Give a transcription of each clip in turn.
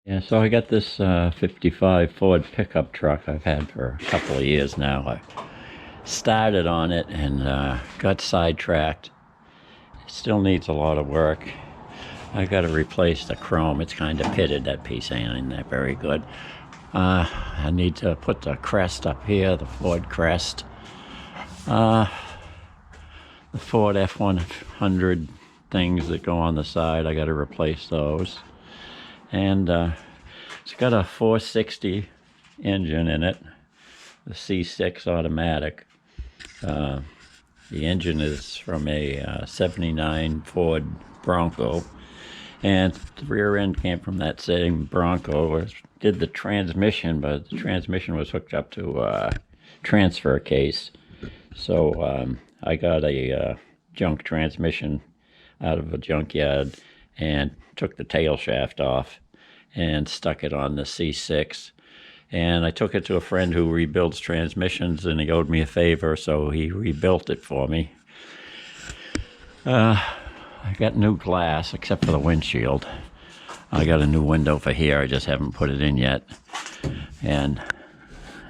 Yeah, so I got this 55 Ford pickup truck I've had for a couple of years now. I started on it and got sidetracked. It still needs a lot of work. I got to replace the chrome. It's kind of pitted. That piece ain't that very good. I need to put the crest up here, the Ford crest. The Ford F100 things that go on the side, I got to replace those. And it's got a 460 engine in it, the C6 automatic. The engine is from a 79 Ford Bronco, and the rear end came from that same Bronco. Did the transmission, but the transmission was hooked up to a transfer case. So I got a junk transmission out of a junkyard and took the tail shaft off and stuck it on the C6. And I took it to a friend who rebuilds transmissions, and he owed me a favor, so he rebuilt it for me. I got new glass, except for the windshield. I got a new window for here. I just haven't put it in yet. And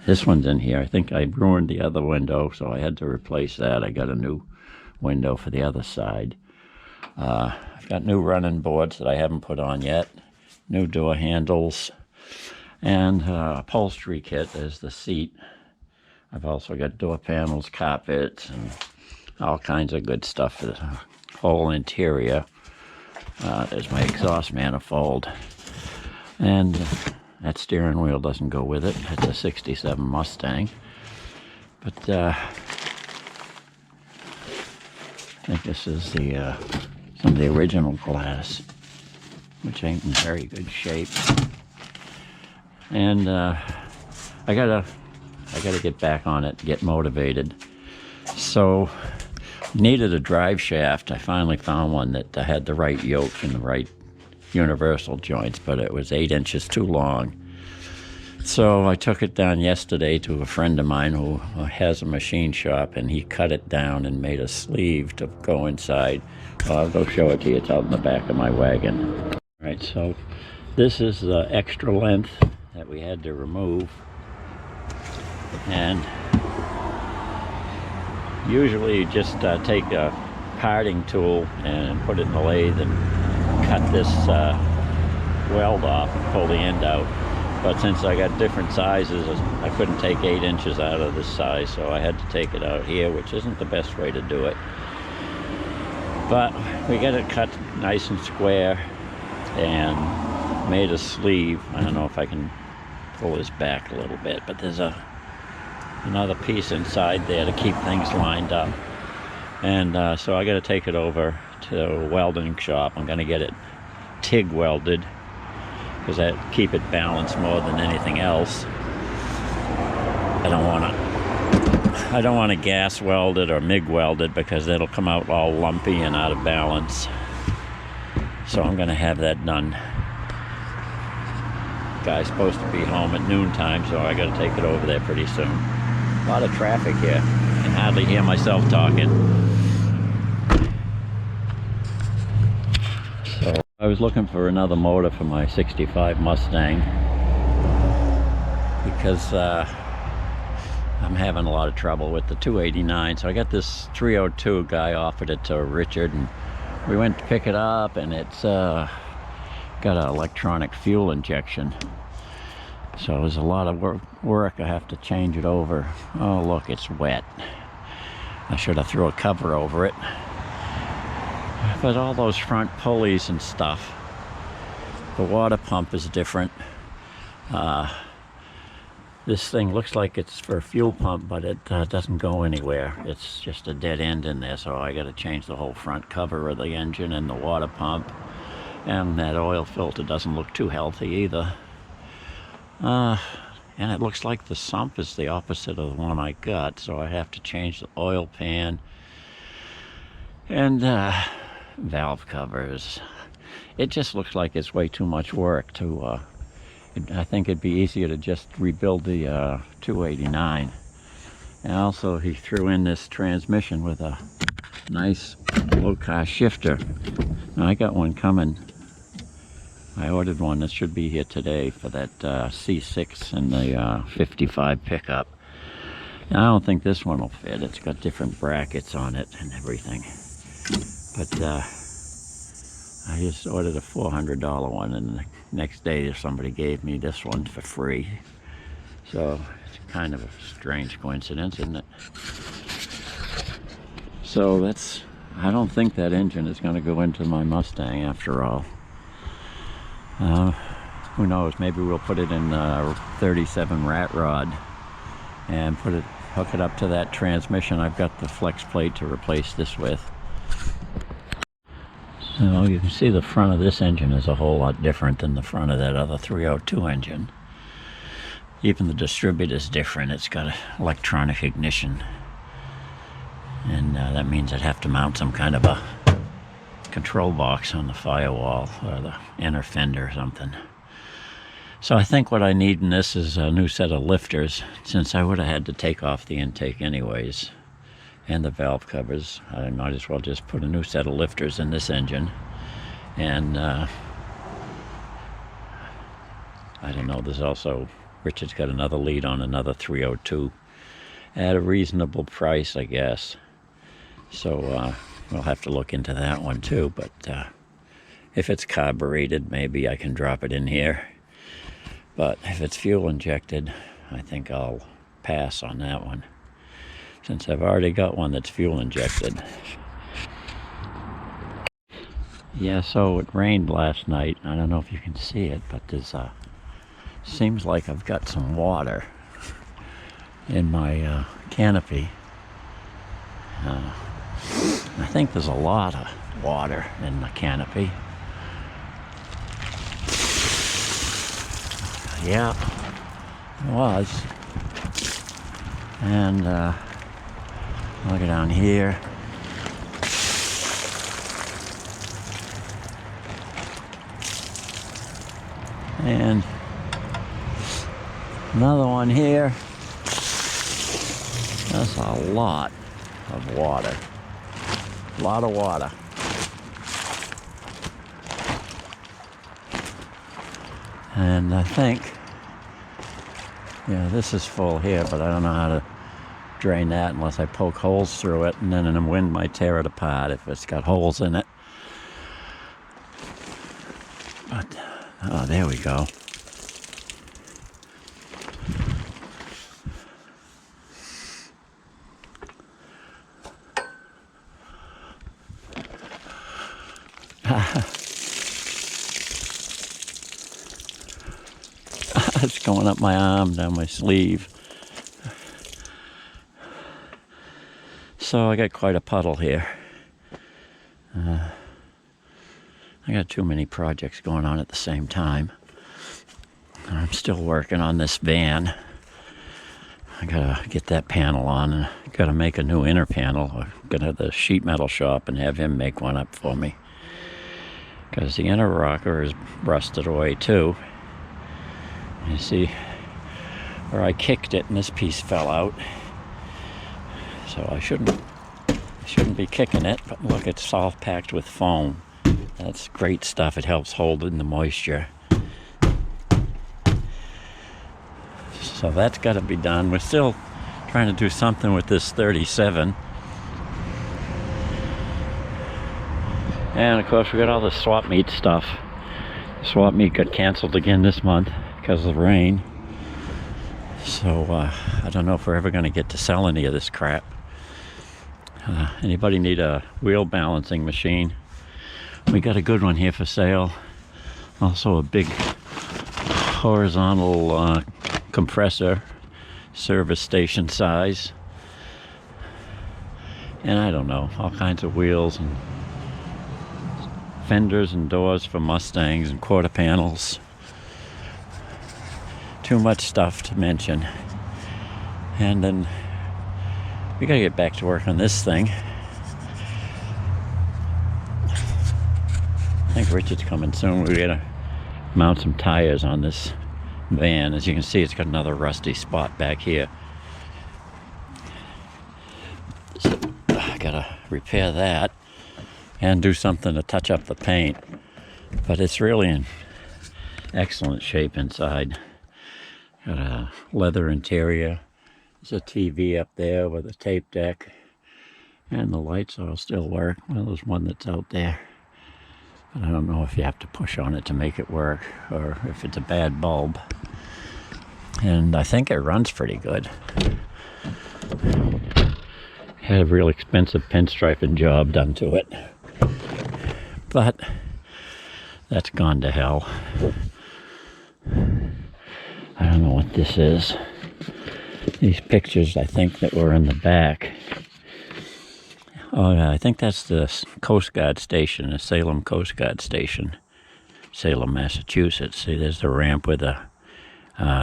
this one's in here. I think I ruined the other window, so I had to replace that. I got a new window for the other side. I've got new running boards that I haven't put on yet. New door handles. And upholstery kit as the seat. I've also got door panels, carpets, and all kinds of good stuff for the whole interior. There's my exhaust manifold. And that steering wheel doesn't go with it. It's a 67 Mustang. But I think this is the some of the original glass, which ain't in very good shape. And I gotta get back on it, get motivated. So needed a drive shaft. I finally found one that had the right yoke and the right universal joints, but it was 8 inches too long. So I took it down yesterday to a friend of mine who has a machine shop, and he cut it down and made a sleeve to go inside. Well, I'll go show it to you. It's out in the back of my wagon. All right, so this is the extra length that we had to remove. And usually you just take a parting tool and put it in the lathe and cut this weld off and pull the end out. But since I got different sizes, I couldn't take 8 inches out of this size, so I had to take it out here, which isn't the best way to do it. But we got it cut nice and square and made a sleeve. I don't know if I can pull this back a little bit, but there's another piece inside there to keep things lined up. And so I got to take it over to a welding shop. I'm going to get it TIG welded, because that keep it balanced more than anything else. I don't want to gas weld it or MIG weld it, because it'll come out all lumpy and out of balance. So I'm going to have that done. Guy's supposed to be home at noontime, so I got to take it over there pretty soon. A lot of traffic here. I can hardly hear myself talking. So I was looking for another motor for my 65 Mustang, because I'm having a lot of trouble with the 289. So I got this 302 guy offered it to Richard, and we went to pick it up, and it's got an electronic fuel injection. So there's a lot of work. I have to change it over. Oh, look, it's wet. I should have threw a cover over it. But all those front pulleys and stuff, the water pump is different. This thing looks like it's for a fuel pump, but it doesn't go anywhere. It's just a dead end in there, so I got to change the whole front cover of the engine and the water pump. And that oil filter doesn't look too healthy either. And it looks like the sump is the opposite of the one I got, so I have to change the oil pan and valve covers. It just looks like it's way too much work to I think it'd be easier to just rebuild the 289. And also he threw in this transmission with a nice low-cost shifter. Now I got one coming I ordered one that should be here today for that C6 and the 55 pickup. Now, I don't think this one will fit. It's got different brackets on it and everything. But I just ordered a $400 one, and the next day somebody gave me this one for free. So it's kind of a strange coincidence, isn't it? So that's, I don't think that engine is going to go into my Mustang after all. Who knows, maybe we'll put it in 37 rat rod and hook it up to that transmission. I've got the flex plate to replace this with. So you can see the front of this engine is a whole lot different than the front of that other 302 engine. Even the distributor's different. It's got an electronic ignition. And that means I'd have to mount some kind of a control box on the firewall or the inner fender or something. So I think what I need in this is a new set of lifters, since I would have had to take off the intake anyways, and the valve covers. I might as well just put a new set of lifters in this engine. And I don't know, there's also, Richard's got another lead on another 302 at a reasonable price, I guess. So we'll have to look into that one too. But if it's carbureted, maybe I can drop it in here. But if it's fuel injected, I think I'll pass on that one, since I've already got one that's fuel injected. Yeah, so it rained last night. I don't know if you can see it, but there's seems like I've got some water in my canopy. I think there's a lot of water in the canopy. Yeah, it was. And look down here. And another one here. That's a lot of water. A lot of water. And I think, yeah, this is full here, but I don't know how to drain that unless I poke holes through it, and then the wind might tear it apart if it's got holes in it. But, oh, there we go. It's going up my arm, down my sleeve. So I got quite a puddle here. I got too many projects going on at the same time. I'm still working on this van. I gotta get that panel on, and I gotta make a new inner panel. I'm gonna have the sheet metal shop and have him make one up for me, because the inner rocker is rusted away too. You see where I kicked it and this piece fell out. So I shouldn't be kicking it, but look, it's all packed with foam. That's great stuff. It helps hold in the moisture. So that's got to be done. We're still trying to do something with this 37. And of course we got all the swap meet stuff. The swap meet got canceled again this month because of the rain. So I don't know if we're ever going to get to sell any of this crap. Anybody need a wheel balancing machine? We got a good one here for sale. Also a big horizontal compressor, service station size. And I don't know, all kinds of wheels and fenders and doors for Mustangs and quarter panels. Too much stuff to mention. And then we gotta get back to work on this thing. I think Richard's coming soon. We gotta mount some tires on this van. As you can see, it's got another rusty spot back here. So I gotta repair that and do something to touch up the paint. But it's really in Excellent shape inside. Got a leather interior. There's a TV up there with a tape deck. And the lights all still work. Well, there's one that's out there. But I don't know if you have to push on it to make it work or if it's a bad bulb. And I think it runs pretty good. Had a real expensive pinstriping job done to it. But that's gone to hell. I don't know what this is. These pictures, I think, that were in the back. Oh, yeah, I think that's the Coast Guard station, the Salem Coast Guard station, Salem, Massachusetts. See, there's the ramp with a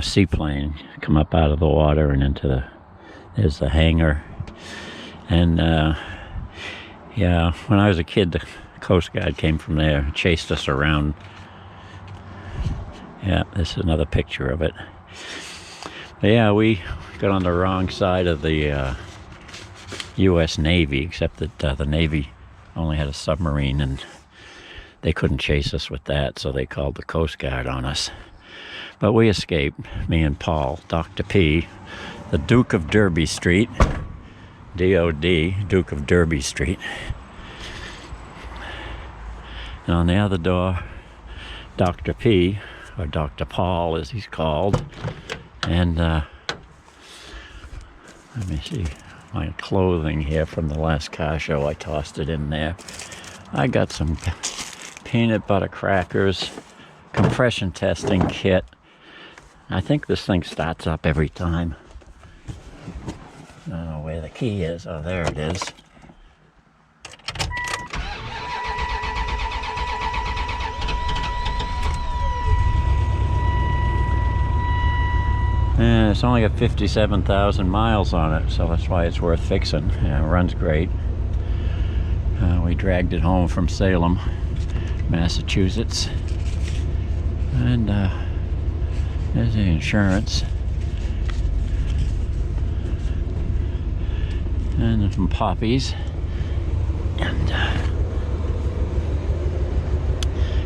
seaplane come up out of the water and into the, there's the hangar. And, yeah, when I was a kid, the Coast Guard came from there, chased us around. Yeah, this is another picture of it. But yeah, we got on the wrong side of the U.S. Navy, except that the Navy only had a submarine and they couldn't chase us with that, so they called the Coast Guard on us. But we escaped, me and Paul, Dr. P, the Duke of Derby Street, D-O-D, Duke of Derby Street. And on the other door, Dr. P, or Dr. Paul as he's called. And let me see, my clothing here from the last car show, I tossed it in there. I got some peanut butter crackers, compression testing kit. I think this thing starts up every time. I don't know where the key is. Oh, there it is. Yeah, it's only got 57,000 miles on it, so that's why it's worth fixing. Yeah, it runs great. We dragged it home from Salem, Massachusetts. And there's the insurance. And some poppies. And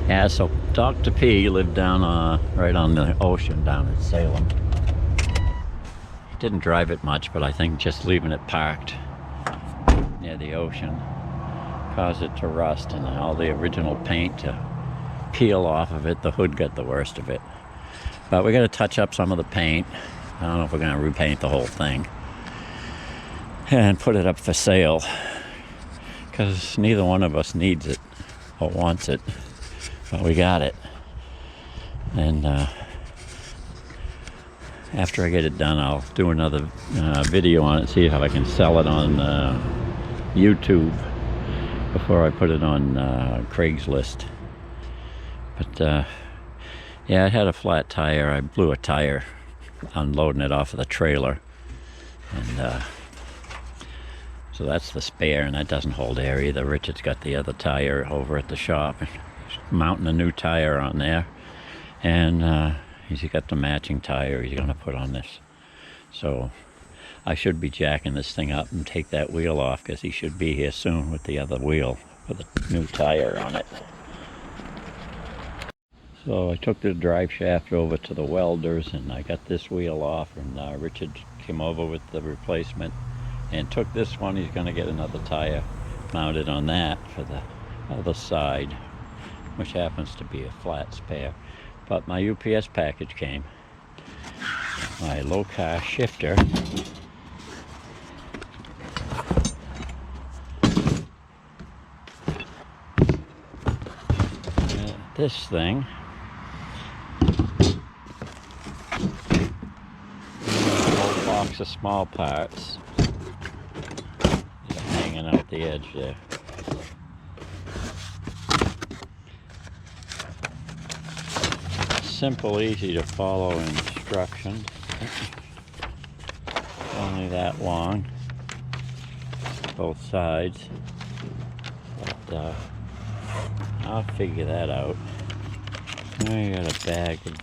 yeah, so Dr. P lived down right on the ocean down in Salem. Didn't drive it much, but I think just leaving it parked near the ocean caused it to rust and all the original paint to peel off of it. The hood got the worst of it. But we got to touch up some of the paint. I don't know if we're going to repaint the whole thing and put it up for sale, because neither one of us needs it or wants it, but we got it. And after I get it done, I'll do another video on it, see if I can sell it on YouTube before I put it on Craigslist. But yeah, it had a flat tire. I blew a tire unloading it off of the trailer. And so that's the spare, and that doesn't hold air either. Richard's got the other tire over at the shop. He's mounting a new tire on there. And he's got the matching tire he's going to put on this. So I should be jacking this thing up and take that wheel off, because he should be here soon with the other wheel with a new tire on it. So I took the drive shaft over to the welders and I got this wheel off, and Richard came over with the replacement and took this one. He's going to get another tire mounted on that for the other side, which happens to be a flat spare. But my UPS package came. My low car shifter. This thing. A whole box of small parts. Just hanging out the edge there. Simple, easy to follow instructions. Only that long, both sides. But I'll figure that out. I got a bag of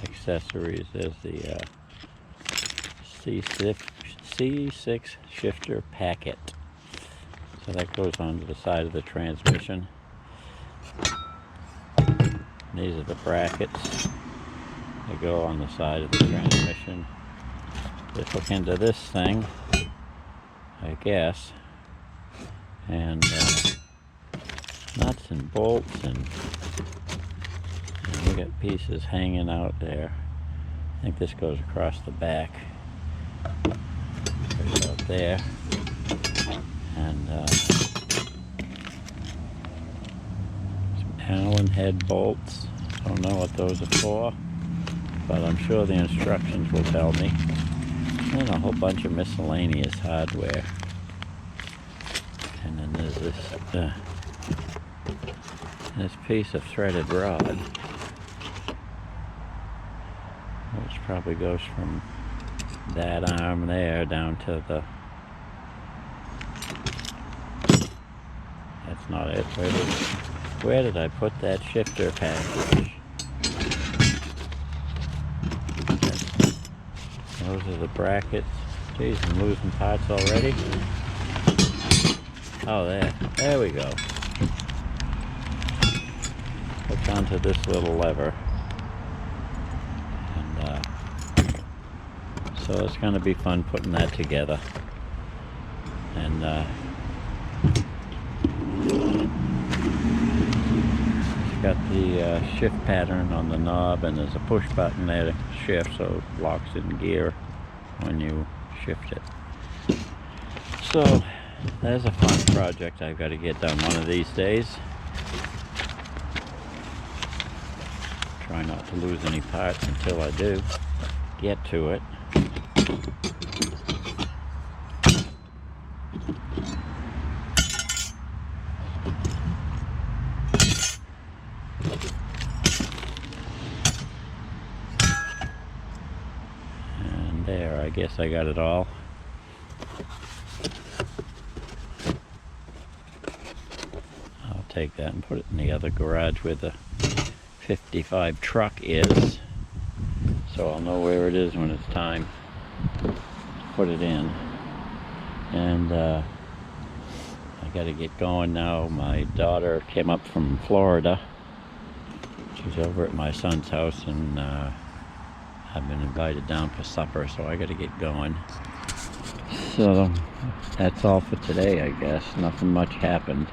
accessories. There's the C6 shifter packet. So that goes onto the side of the transmission. These are the brackets. They go on the side of the transmission. Let's hook into this thing, I guess. And nuts and bolts, and we got pieces hanging out there. I think this goes across the back. Goes out there. And some Allen head bolts. Don't know what those are for, but I'm sure the instructions will tell me. And a whole bunch of miscellaneous hardware. And then there's this piece of threaded rod, which probably goes from that arm there down to the... That's not it. Where did I put that shifter package? Those are the brackets. Geez, I'm losing parts already. Oh, there we go. Hooked onto this little lever. And so it's going to be fun putting that together. And it's got the shift pattern on the knob, and there's a push button there to shift, so it locks in gear when you shift it. So there's a fun project I've got to get done one of these days. Try not to lose any parts until I do get to it. And there, I guess I got it all. I'll take that and put it in the other garage where the 55 truck is, so I'll know where it is when it's time to put it in. And I gotta get going now. My daughter came up from Florida. She's over at my son's house, and I've been invited down for supper, so I gotta get going. So that's all for today, I guess. Nothing much happened.